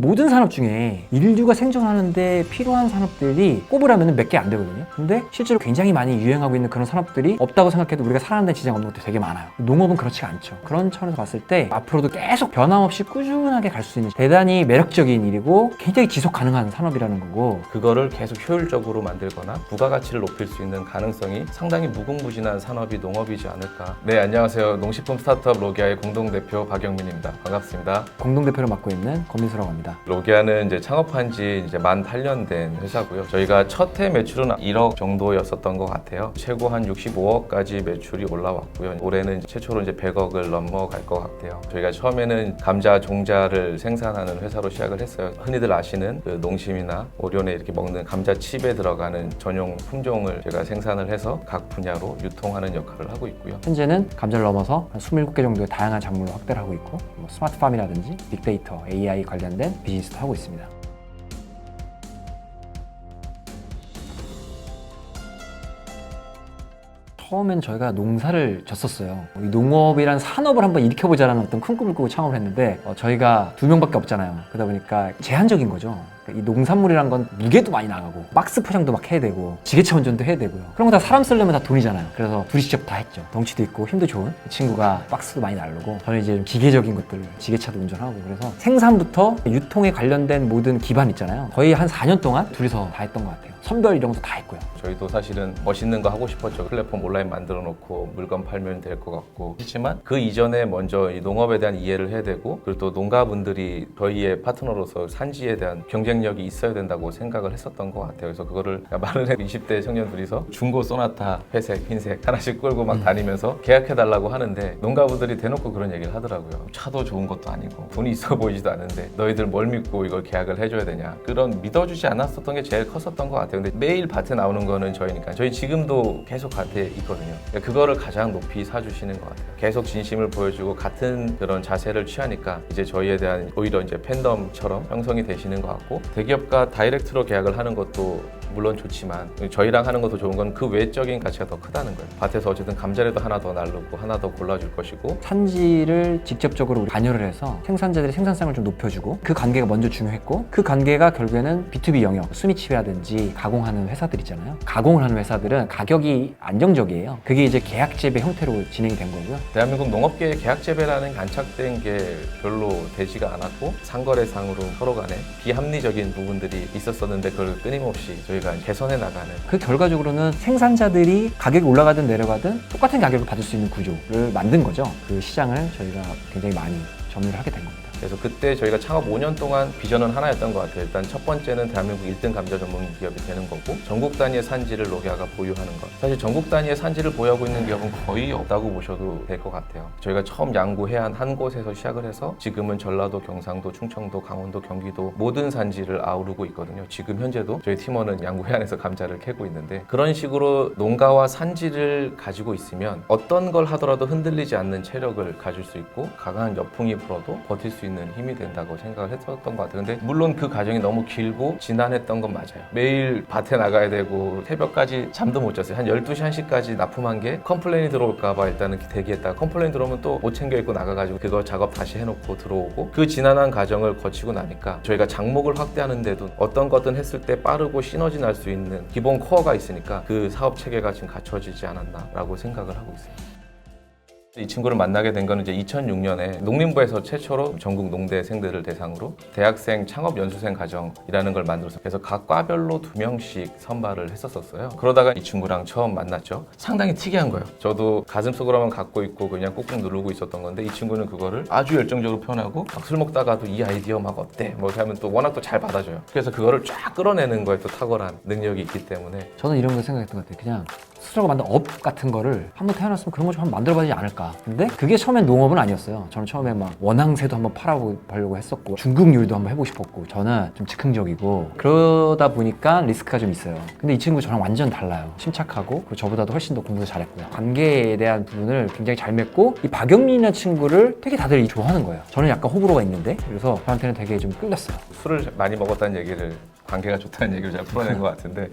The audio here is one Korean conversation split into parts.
모든 산업 중에 인류가 생존하는데 필요한 산업들이 꼽으라면 몇 개 안 되거든요. 근데 실제로 굉장히 많이 유행하고 있는 그런 산업들이 없다고 생각해도 우리가 살아가는 데 지장 없는 것도 되게 많아요. 농업은 그렇지가 않죠. 그런 차원에서 봤을 때 앞으로도 계속 변함없이 꾸준하게 갈 수 있는 대단히 매력적인 일이고 굉장히 지속 가능한 산업이라는 거고, 그거를 계속 효율적으로 만들거나 부가가치를 높일 수 있는 가능성이 상당히 무궁무진한 산업이 농업이지 않을까. 네, 안녕하세요. 농식품 스타트업 로기아의 공동대표 박영민입니다. 반갑습니다. 공동대표를 맡고 있는 권민수라고 합니다. 로기아는 이제 창업한 지 이제 만 8년 된 회사고요. 저희가 첫 해 매출은 1억 정도였었던 것 같아요. 최고 한 65억까지 매출이 올라왔고요. 올해는 최초로 이제 100억을 넘어갈 것 같아요. 저희가 처음에는 감자 종자를 생산하는 회사로 시작을 했어요. 흔히들 아시는 그 농심이나 오리온에 이렇게 먹는 감자 칩에 들어가는 전용 품종을 제가 생산을 해서 각 분야로 유통하는 역할을 하고 있고요. 현재는 감자를 넘어서 한 27개 정도의 다양한 작물로 확대를 하고 있고, 뭐 스마트팜이라든지 빅데이터, AI 관련된 비즈니스도 하고 있습니다. 처음엔 저희가 농사를 졌었어요. 이 농업이란 산업을 한번 일으켜보자라는 어떤 큰 꿈을 꾸고 창업을 했는데 저희가 2명밖에 없잖아요. 그러다 보니까 제한적인 거죠. 이 농산물이란 건 무게도 많이 나가고 박스 포장도 막 해야 되고 지게차 운전도 해야 되고요. 그런 거 다 사람 쓰려면 다 돈이잖아요. 그래서 둘이 직접 다 했죠. 덩치도 있고 힘도 좋은 이 친구가 박스도 많이 나르고, 저는 이제 좀 기계적인 것들, 지게차도 운전하고, 그래서 생산부터 유통에 관련된 모든 기반 있잖아요. 거의 한 4년 동안 둘이서 다 했던 것 같아요. 선별 이런 것도 다 했고요. 저희도 사실은 멋있는 거 하고 싶었죠. 플랫폼 온라인 만들어 놓고 물건 팔면 될 것 같고. 그렇지만 그 이전에 먼저 이 농업에 대한 이해를 해야 되고, 그리고 또 농가분들이 저희의 파트너로서 산지에 대한 경쟁력이 있어야 된다고 생각을 했었던 것 같아요. 그래서 그거를 많은 20대 청년 둘이서 중고 소나타 회색, 흰색 하나씩 끌고 막 다니면서 계약해달라고 하는데, 농가분들이 대놓고 그런 얘기를 하더라고요. 차도 좋은 것도 아니고 돈이 있어 보이지도 않는데 너희들 뭘 믿고 이걸 계약을 해줘야 되냐. 그런 믿어주지 않았었던 게 제일 컸었던 것 같아요. 근데 매일 밭에 나오는 거는 저희니까, 저희 지금도 계속 밭에 있거든요. 그러니까 그거를 가장 높이 사주시는 것 같아요. 계속 진심을 보여주고 같은 그런 자세를 취하니까 이제 저희에 대한 오히려 이제 팬덤처럼 형성이 되시는 것 같고, 대기업과 다이렉트로 계약을 하는 것도 물론 좋지만 저희랑 하는 것도 좋은 건 그 외적인 가치가 더 크다는 거예요. 밭에서 어쨌든 감자라도 하나 더 나르고 하나 더 골라줄 것이고, 산지를 직접적으로 관여를 해서 생산자들의 생산성을 좀 높여주고, 그 관계가 먼저 중요했고, 그 관계가 결국에는 B2B 영역, 수미칩이라든지 가공하는 회사들 있잖아요. 가공을 하는 회사들은 가격이 안정적이에요. 그게 이제 계약 재배 형태로 진행이 된 거고요. 대한민국 농업계의 계약 재배라는 게 안착된 게 별로 되지가 않았고, 상거래상으로 서로 간에 비합리적인 부분들이 있었었는데 그걸 끊임없이 저희가 개선해 나가는, 그 결과적으로는 생산자들이 가격이 올라가든 내려가든 똑같은 가격을 받을 수 있는 구조를 만든 거죠. 그 시장을 저희가 굉장히 많이 점유를 하게 된 겁니다. 그래서 그때 저희가 창업 5년 동안 비전은 하나였던 것 같아요. 일단 첫 번째는 대한민국 1등 감자 전문 기업이 되는 거고, 전국 단위의 산지를 로기아가 보유하는 것. 사실 전국 단위의 산지를 보유하고 있는 기업은 거의 없다고 보셔도 될 것 같아요. 저희가 처음 양구 해안 한 곳에서 시작을 해서 지금은 전라도, 경상도, 충청도, 강원도, 경기도 모든 산지를 아우르고 있거든요. 지금 현재도 저희 팀원은 양구 해안에서 감자를 캐고 있는데, 그런 식으로 농가와 산지를 가지고 있으면 어떤 걸 하더라도 흔들리지 않는 체력을 가질 수 있고, 강한 여풍이 불어도 버틸 수 있는 힘이 된다고 생각을 했었던 것 같아요. 근데 물론 그 과정이 너무 길고 지난했던 건 맞아요. 매일 밭에 나가야 되고 새벽까지 잠도 못 잤어요. 한 12시, 1시까지 납품한 게 컴플레인이 들어올까 봐 일단은 대기했다가 컴플레인 들어오면 또 못 챙겨 입고 나가가지고 그거 작업 다시 해놓고 들어오고, 그 지난한 과정을 거치고 나니까 저희가 장목을 확대하는데도 어떤 것든 했을 때 빠르고 시너지 날 수 있는 기본 코어가 있으니까 그 사업 체계가 지금 갖춰지지 않았나라고 생각을 하고 있습니다. 이 친구를 만나게 된 건 이제 2006년에 농림부에서 최초로 전국 농대생들을 대상으로 대학생 창업 연수생 과정이라는 걸 만들어서, 그래서 각 과별로 2명씩 선발을 했었어요. 그러다가 이 친구랑 처음 만났죠. 상당히 특이한 거예요. 저도 가슴속으로만 갖고 있고 그냥 꾹꾹 누르고 있었던 건데, 이 친구는 그거를 아주 열정적으로 표현하고, 막 술 먹다가도 이 아이디어 막 어때? 뭐 이렇게 하면 또 워낙 또 잘 받아줘요. 그래서 그거를 쫙 끌어내는 거에 또 탁월한 능력이 있기 때문에. 저는 이런 거 생각했던 것 같아요. 그냥 스스로가 만든 업 같은 거를 한번 태어났으면 그런 거 좀 한번 만들어봐야 되지 않을까. 근데 그게 처음엔 농업은 아니었어요. 저는 처음에 막 원앙새도 한번 팔아보려고 했었고, 중국 요리도 한번 해보고 싶었고, 저는 좀 즉흥적이고 그러다 보니까 리스크가 좀 있어요. 근데 이 친구 저랑 완전 달라요. 침착하고, 그리고 저보다도 훨씬 더 공부도 잘했고요. 관계에 대한 부분을 굉장히 잘 맺고, 이 박영민이라는 친구를 되게 다들 좋아하는 거예요. 저는 약간 호불호가 있는데, 그래서 저한테는 되게 좀 끌렸어요. 술을 많이 먹었다는 얘기를, 관계가 좋다는 얘기를 잘 풀어낸 것 같은데,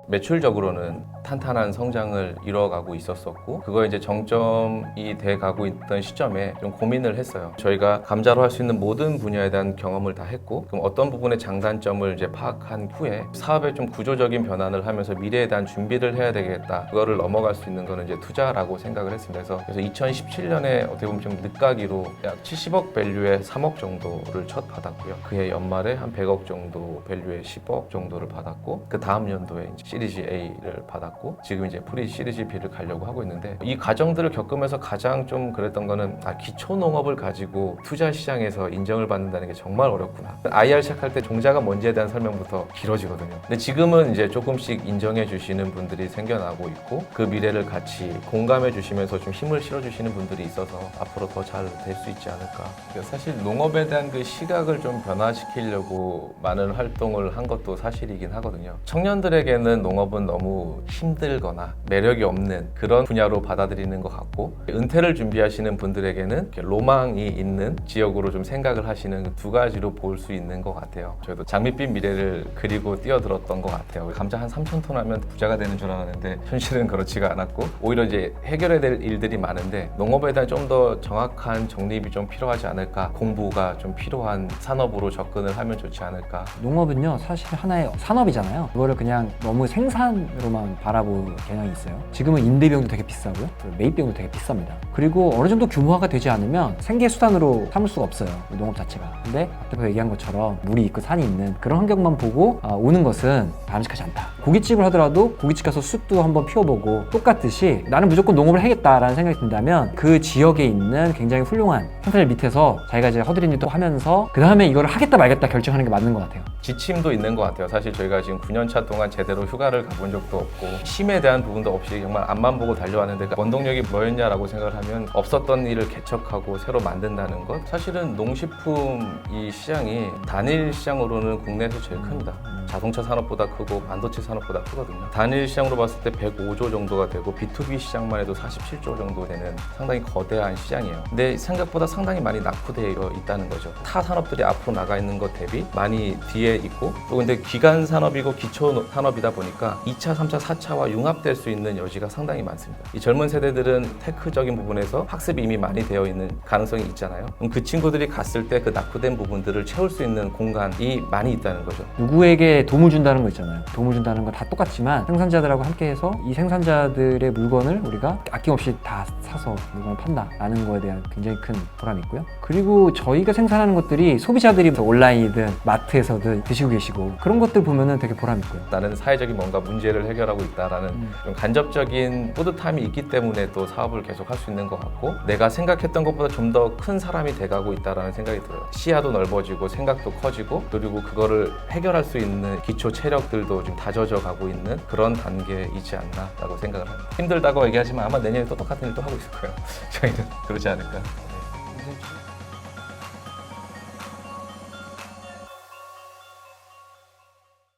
매출적으로는 탄탄한 성장을 이뤄가고 있었었고 그거 이제 정점이 돼 가고 있던 시점에 좀 고민을 했어요. 저희가 감자로 할 수 있는 모든 분야에 대한 경험을 다 했고 그럼 어떤 부분의 장단점을 이제 파악한 후에 사업의 좀 구조적인 변환을 하면서 미래에 대한 준비를 해야 되겠다. 그거를 넘어갈 수 있는 거는 이제 투자라고 생각을 했습니다. 그래서 2017년에 어떻게 보면 좀 늦가기로 약 70억 밸류에 3억 정도를 첫 받았고요. 그해 연말에 한 100억 정도 밸류에 10억 정도를 받았고 그 다음 연도에 이제 시리즈 A를 받았고 지금 이제 프리 시리즈 B를 가려고 하고 있는데 이 과정들을 겪으면서 가장 좀 그랬던 거는 기초 농업을 가지고 투자 시장에서 인정을 받는다는 게 정말 어렵구나. IR 시작할 때 종자가 뭔지에 대한 설명부터 길어지거든요. 근데 지금은 이제 조금씩 인정해 주시는 분들이 생겨나고 있고 그 미래를 같이 공감해 주시면서 좀 힘을 실어 주시는 분들이 있어서 앞으로 더 잘 될 수 있지 않을까. 사실 농업에 대한 그 시각을 좀 변화시키려고 많은 활동을 한 것도 사실이긴 하거든요. 청년들에게는 농업은 너무 힘들거나 매력이 없는 그런 분야로 받아들이는 것 같고 은퇴를 준비하시는 분들에게는 이렇게 로망이 있는 지역으로 좀 생각을 하시는 두 가지로 볼 수 있는 것 같아요. 저희도 장밋빛 미래를 그리고 뛰어들었던 것 같아요. 감자 한 3,000톤 하면 부자가 되는 줄 알았는데 현실은 그렇지가 않았고 오히려 이제 해결해야 될 일들이 많은데 농업에 대한 좀 더 정확한 정립이 좀 필요하지 않을까. 공부가 좀 필요한 산업으로 접근을 하면 좋지 않을까. 농업은요 사실 하나의 산업이잖아요. 그거를 그냥 너무 생산으로만 바라볼 경향이 있어요. 지금은 임대비용도 되게 비싸고요, 매입비용도 되게 비쌉니다. 그리고 어느 정도 규모화가 되지 않으면 생계수단으로 삼을 수가 없어요, 농업 자체가. 근데 앞에 얘기한 것처럼 물이 있고 산이 있는 그런 환경만 보고 오는 것은 바람직하지 않다. 고깃집을 하더라도 고깃집 가서 쑥도 한번 피워보고 똑같듯이 나는 무조건 농업을 하겠다라는 생각이 든다면 그 지역에 있는 굉장히 훌륭한 상사들 밑에서 자기가 이제 허드렛 일도 하면서 그 다음에 이거를 하겠다 말겠다 결정하는 게 맞는 것 같아요. 지침도 있는 것 같아요. 사실 저희가 지금 9년 차 동안 제대로 휴가를 가본 적도 없고 쉼에 대한 부분도 없이 정말 앞만 보고 달려왔는데 원동력이 뭐였냐라고 생각을 하면 없었던 일을 개척하고 새로 만든다는 것. 사실은 농식품 이 시장이 단일 시장으로는 국내에서 제일 큽니다. 자동차 산업보다 크고 반도체 산업보다 크거든요. 단일 시장으로 봤을 때 105조 정도가 되고 B2B 시장만 해도 47조 정도 되는 상당히 거대한 시장이에요. 근데 생각보다 상당히 많이 낙후되어 있다는 거죠. 타 산업들이 앞으로 나가 있는 것 대비 많이 뒤에 있고 또 근데 기간 산업이고 기초 산업이다 보니까 2차, 3차, 4차와 융합될 수 있는 여지가 상당히 많습니다. 이 젊은 세대들은 테크적인 부분에서 학습이 이미 많이 되어 있는 가능성이 있잖아요. 그럼 그 친구들이 갔을 때 그 낙후된 부분들을 채울 수 있는 공간이 많이 있다는 거죠. 누구에게 도움을 준다는 거 있잖아요. 도움을 준다는 건 다 똑같지만 생산자들하고 함께해서 이 생산자들의 물건을 우리가 아낌없이 다 사서 물건을 판다라는 거에 대한 굉장히 큰 보람이 있고요. 그리고 저희가 생산하는 것들이 소비자들이 온라인이든 마트에서든 드시고 계시고 그런 것들 보면은 되게 보람 있고요. 나는 사회적인 뭔가 문제를 해결하고 있다라는 좀 간접적인 뿌듯함이 있기 때문에 또 사업을 계속 할 수 있는 것 같고 내가 생각했던 것보다 좀 더 큰 사람이 돼가고 있다라는 생각이 들어요. 시야도 넓어지고 생각도 커지고 그리고 그거를 해결할 수 있는 기초 체력들도 좀 다져져 가고 있는 그런 단계이지 않나라고 생각을 합니다. 힘들다고 얘기하지만 아마 내년에 또 똑같은 일도 하고 있을 거예요. 저희는 그러지 않을까. 네.